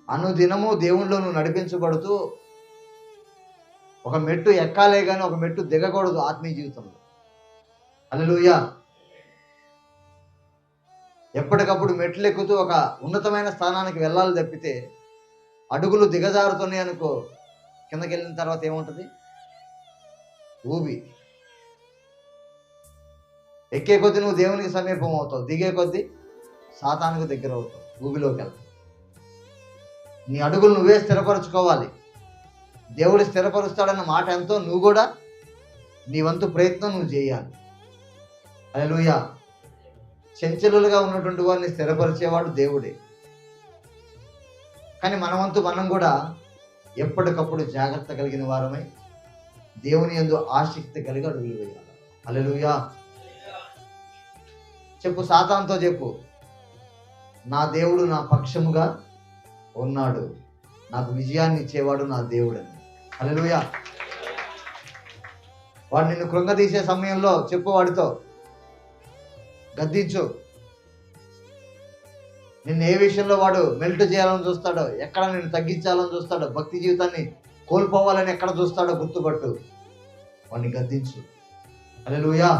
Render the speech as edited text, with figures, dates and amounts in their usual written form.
అనుదినము దేవునిలో నువ్వు నడిపించబడుతూ ఒక మెట్టు ఎక్కాలే కానీ ఒక మెట్టు దిగకూడదు ఆత్మీయ జీవితంలో. హల్లెలూయా. ఎప్పటికప్పుడు మెట్లు ఎక్కుతూ ఒక ఉన్నతమైన స్థానానికి వెళ్ళాలి తప్పితే అడుగులు దిగజారుతున్నాయి అనుకో, కిందకి వెళ్ళిన తర్వాత ఏముంటుంది? ఊబి. ఎక్కే కొద్దీ నువ్వు దేవునికి సమీపం అవుతావు, దిగే కొద్దీ సాతానుకు దగ్గర అవుతావు, ఊబిలోకి వెళ్తావు. నీ అడుగులు నువ్వే స్థిరపరచుకోవాలి. దేవుడు స్థిరపరుస్తాడన్న మాట ఎంతో, నువ్వు కూడా నీ వంతు ప్రయత్నం నువ్వు చేయాలి. హల్లెలూయా. చంచలులుగా ఉన్నటువంటి వారిని స్థిరపరిచేవాడు దేవుడే. కానీ మన వంతు మనం కూడా ఎప్పటికప్పుడు జాగ్రత్త కలిగిన వారమై దేవుని యందు ఆసక్తి కలిగి అడుగులు వేయాలి. హల్లెలూయా. చెప్పు, సాతానుతో చెప్పు, నా దేవుడు నా పక్షముగా ఉన్నాడు, నాకు విజయాన్ని ఇచ్చేవాడు నా దేవుడని. హల్లెలూయా. వాడు నిన్ను కృంగదీసే సమయంలో చెప్పు, వాడితో గద్దించు. నిన్ను ఏ విషయంలో వాడు మెల్ట్ చేయాలని చూస్తాడో, ఎక్కడ నిన్ను తగ్గించాలని చూస్తాడో, భక్తి జీవితాన్ని కోల్పోవాలని ఎక్కడ చూస్తాడో గుర్తుపట్టు, వాడిని గద్దించు. హల్లెలూయా.